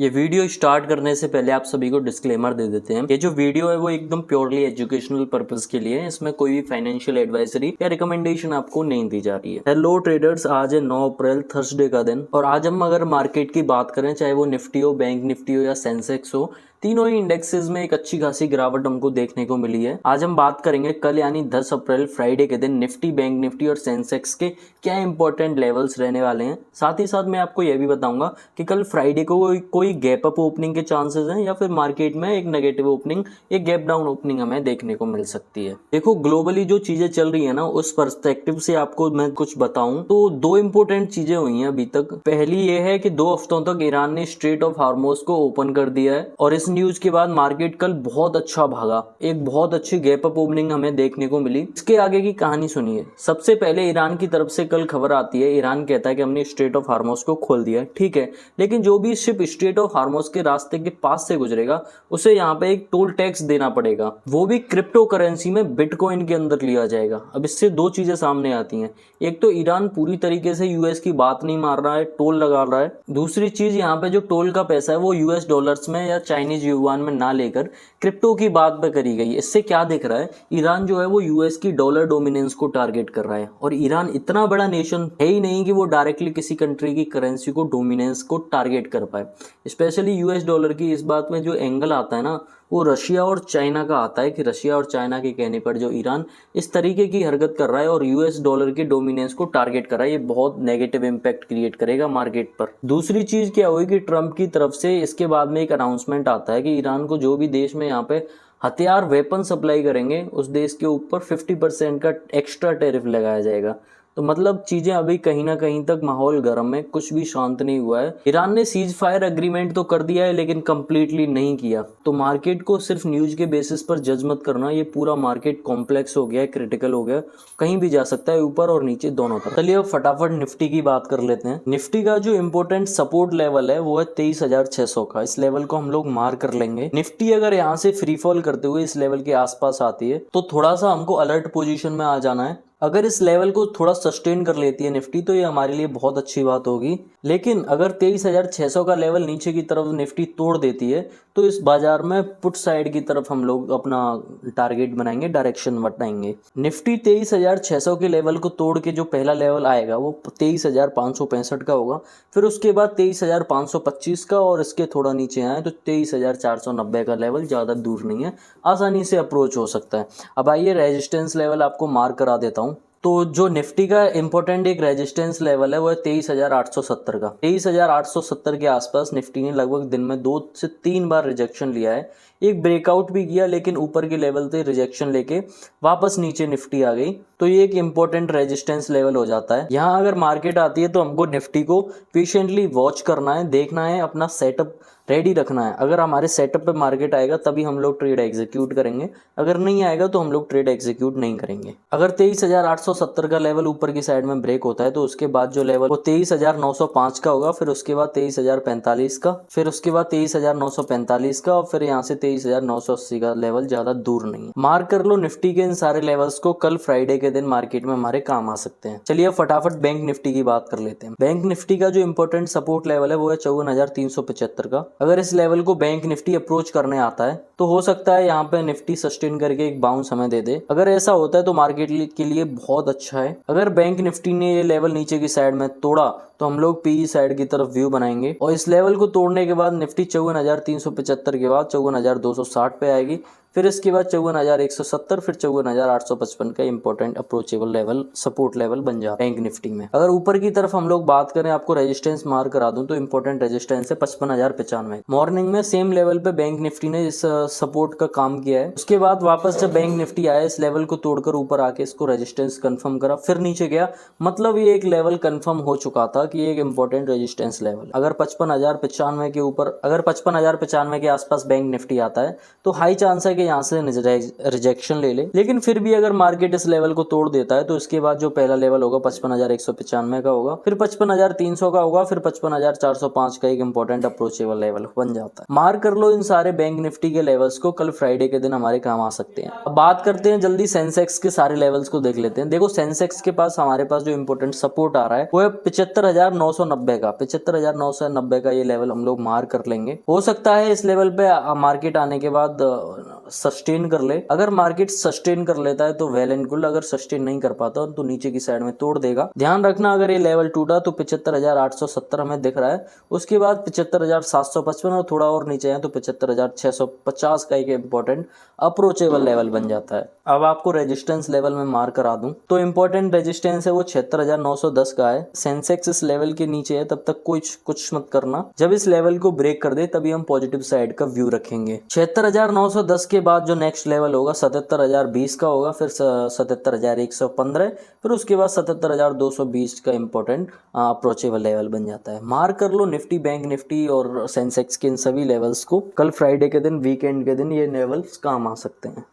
ये video start करने से पहले आप सभी को डिस्क्लेमर दे देते हैं। ये जो वीडियो है वो एकदम प्योरली एजुकेशनल पर्पस के लिए है। इसमें कोई भी फाइनेंशियल एडवाइजरी या रिकमेंडेशन आपको नहीं दी जा रही है। हेलो ट्रेडर्स, आज है 9 अप्रैल थर्सडे का दिन और आज हम अगर मार्केट की बात करें, चाहे वो निफ्टी हो, बैंक निफ्टी हो या सेंसेक्स हो, तीनों ही इंडेक्सेस में एक अच्छी खासी गिरावट हमको देखने को मिली है। आज हम बात करेंगे कल यानी 10 अप्रैल फ्राइडे के दिन निफ्टी, बैंक निफ्टी और सेंसेक्स के क्या इंपॉर्टेंट लेवल्स रहने वाले हैं। साथ ही साथ मैं आपको यह भी बताऊंगा कि कल फ्राइडे को कोई गैप अप ओपनिंग के चांसेस हैं या फिर मार्केट में एक नेगेटिव ओपनिंग, एक गैप डाउन ओपनिंग हमें देखने को मिल सकती है। देखो, ग्लोबली जो चीजें चल रही है ना, उस पर्सपेक्टिव से आपको मैं कुछ बताऊं तो दो इंपॉर्टेंट चीजें हुई हैं अभी तक। पहली ये है कि 2 हफ्तों तक ईरान ने स्ट्रेट ऑफ हार्मोज को ओपन कर दिया है और इस न्यूज के बाद मार्केट कल बहुत अच्छा भागा, एक बहुत अच्छी गैप अप ओपनिंग हमें देखने को मिली। इसके आगे की कहानी सुनिए। सबसे पहले ईरान की तरफ से कल खबर आती है, ईरान कहता है कि हमने स्ट्रेट ऑफ हार्मोज को खोल दिया, ठीक है, लेकिन जो भी शिप स्ट्रेट ऑफ हार्मोज के रास्ते के पास से गुजरेगा उसे यहाँ पे एक टोल टैक्स देना पड़ेगा, वो भी क्रिप्टो करेंसी में बिटकॉइन के अंदर लिया जाएगा। अब इससे दो चीजें सामने आती हैं। एक तो ईरान पूरी तरीके से यूएस की बात नहीं मार रहा है, टोल लगा रहा है। दूसरी चीज, यहाँ पे जो टोल का पैसा है वो यूएस डॉलर्स में या चाइनीज युआन में ना लेकर क्रिप्टो की बात पे करी गई। इससे क्या दिख रहा है, ईरान जो है वो यूएस की डॉलर डोमिनेंस को टारगेट कर रहा है और ईरान इतना बड़ा नेशन है ही नहीं कि वो डायरेक्टली किसी कंट्री की करेंसी को, डोमिनेंस को टारगेट कर पाए। स्पेशली यूएस डॉलर की इस बात में जो एंगल आता है ना, वो रशिया और चाइना का आता है कि रशिया और चाइना के कहने पर जो ईरान इस तरीके की हरकत कर रहा है और यूएस डॉलर के डोमिनेंस को टारगेट कर रहा है, ये बहुत नेगेटिव इंपैक्ट क्रिएट करेगा मार्केट पर। दूसरी चीज क्या हुई कि ट्रंप की तरफ से इसके बाद में एक अनाउंसमेंट आता है कि ईरान को जो भी देश में यहाँ पे हथियार, वेपन सप्लाई करेंगे उस देश के ऊपर 50% का एक्स्ट्रा टैरिफ लगाया जाएगा। तो मतलब चीजें अभी कहीं ना कहीं तक माहौल गर्म है, कुछ भी शांत नहीं हुआ है। ईरान ने सीज फायर एग्रीमेंट तो कर दिया है लेकिन कंप्लीटली नहीं किया। तो मार्केट को सिर्फ न्यूज के बेसिस पर जज मत करना, ये पूरा मार्केट कॉम्प्लेक्स हो गया है, क्रिटिकल हो गया, कहीं भी जा सकता है, ऊपर और नीचे दोनों तरफ। चलिए अब फटाफट निफ्टी की बात कर लेते हैं। निफ्टी का जो इंपॉर्टेंट सपोर्ट लेवल है वो है 23,600 का। इस लेवल को हम लोग मार कर लेंगे। निफ्टी अगर यहाँ से फ्री फॉल करते हुए इस लेवल के आसपास आती है तो थोड़ा सा हमको अलर्ट पोजीशन में आ जाना है। अगर इस लेवल को थोड़ा सस्टेन कर लेती है निफ्टी तो ये हमारे लिए बहुत अच्छी बात होगी। लेकिन अगर 23,600 का लेवल नीचे की तरफ निफ्टी तोड़ देती है तो इस बाजार में पुट साइड की तरफ हम लोग अपना टारगेट बनाएंगे, डायरेक्शन बताएंगे। निफ्टी 23,600 के लेवल को तोड़ के जो पहला लेवल आएगा वो 23,565 का होगा, फिर उसके बाद 23,525 का और इसके थोड़ा नीचे आए तो 23,490 का लेवल ज़्यादा दूर नहीं है, आसानी से अप्रोच हो सकता है। अब आइए रेजिस्टेंस लेवल आपको मार्क करा देता हूँ। तो जो निफ्टी का इंपॉर्टेंट एक रेजिस्टेंस लेवल है वो है 23,870 का। 23,870 के आसपास निफ्टी ने लगभग दिन में 2 से 3 बार रिजेक्शन लिया है, एक ब्रेकआउट भी किया लेकिन ऊपर के लेवल से रिजेक्शन लेके वापस नीचे निफ्टी आ गई। तो ये एक इंपॉर्टेंट रेजिस्टेंस लेवल हो जाता है। यहाँ अगर मार्केट आती है तो हमको निफ्टी को पेशेंटली वॉच करना है, देखना है, अपना सेटअप रेडी रखना है। अगर हमारे सेटअप पे मार्केट आएगा तभी हम लोग ट्रेड एग्जीक्यूट करेंगे, अगर नहीं आएगा तो हम लोग ट्रेड एग्जीक्यूट नहीं करेंगे। अगर 23,870 का लेवल ऊपर की साइड में ब्रेक होता है तो उसके बाद जो लेवल वो 23,905 का होगा, फिर उसके बाद 23,045 का, फिर उसके बाद 23,945 का और फिर यहाँ से 23,980 का लेवल ज्यादा दूर नहीं है। मार्क कर लो निफ्टी के इन सारे लेवल्स को, कल फ्राइडे के दिन मार्केट में हमारे काम आ सकते हैं। चलिए अब फटाफट बैंक निफ्टी की बात कर लेते हैं। बैंक निफ्टी का जो इंपॉर्टेंट सपोर्ट लेवल है वो है 54,375 का। अगर इस लेवल को बैंक निफ्टी अप्रोच करने आता है तो हो सकता है यहाँ पे निफ्टी सस्टेन करके एक बाउंस हमें दे दे। अगर ऐसा होता है तो मार्केट के लिए बहुत अच्छा है। अगर बैंक निफ्टी ने ये लेवल नीचे की साइड में तोड़ा तो हम लोग पीई साइड की तरफ व्यू बनाएंगे और इस लेवल को तोड़ने के बाद निफ्टी 54,375 के बाद 54,260 पे आएगी, फिर इसके बाद 54,170, फिर 54,855 का important approachable level, support level बन जाता है बैंक निफ्टी में। अगर ऊपर की तरफ हम लोग बात करें, आपको रेजिस्टेंस मार्क करा दूं तो इंपॉर्टेंट रेजिस्टेंस है 55,095। मॉर्निंग में सेम लेवल पे बैंक निफ्टी ने इस सपोर्ट का काम किया है। उसके बाद वापस जब बैंक निफ्टी आया इस लेवल को तोड़कर ऊपर आके इसको रेजिस्टेंस कंफर्म करा, फिर नीचे गया, मतलब ये एक लेवल कंफर्म हो चुका था कि एक इंपॉर्टेंट रेजिस्टेंस लेवल। अगर 55,095 के ऊपर, अगर 55,095 के आसपास बैंक निफ्टी आता है तो हाई चांस है कि यहाँ से रिजेक्शन ले ले। लेकिन फिर भी अगर मार्केट इस लेवल को तोड़ देता है तो इसके बाद जो पहला लेवल होगा 55,195 का होगा, फिर 55,300 का होगा, फिर 55,405 का एक इंपॉर्टेंट अप्रोचेबल लेवल बन जाता है। मार्क कर लो इन सारे बैंक निफ्टी के लेवल्स को, कल फ्राइडे के दिन हमारे काम आ सकते हैं। अब बात करते हैं जल्दी सेंसेक्स के सारे लेवल्स को देख लेते हैं। देखो सेंसेक्स के पास हमारे पास जो इंपॉर्टेंट सपोर्ट आ रहा है वो है 75,990 का 75,990 का ये लेवल हम लोग मार कर लेंगे। हो सकता है इस लेवल पे मार्केट आने के बाद सस्टेन कर ले। अगर मार्केट सस्टेन कर लेता है तो वेल एंड गुड, अगर सस्टेन नहीं कर पाता तो नीचे की साइड में तोड़ देगा। ध्यान रखना अगर ये लेवल टूटा तो 75,870 हमें दिख रहा है, उसके बाद 75,755 और थोड़ा और नीचे है तो 75,650 का एक इंपॉर्टेंट अप्रोचेबल लेवल बन जाता है। अब आपको रेजिस्टेंस लेवल में मार्क करा दूं तो इंपॉर्टेंट रेजिस्टेंस है वो 76,910 का है। सेंसेक्स इस लेवल के नीचे है तब तक कुछ मत करना, जब इस लेवल को ब्रेक कर दे तभी हम पॉजिटिव साइड का व्यू रखेंगे। 76,910 के बाद जो नेक्स्ट लेवल होगा 77,020 का होगा, फिर 77,115, फिर उसके बाद 77,220 का इंपॉर्टेंट अप्रोचेबल लेवल बन जाता है। मार्क कर लो निफ्टी, बैंक निफ्टी और सेंसेक्स के इन सभी लेवल्स को। कल फ्राइडे के दिन, वीकेंड के दिन ये लेवल्स काम आ सकते हैं।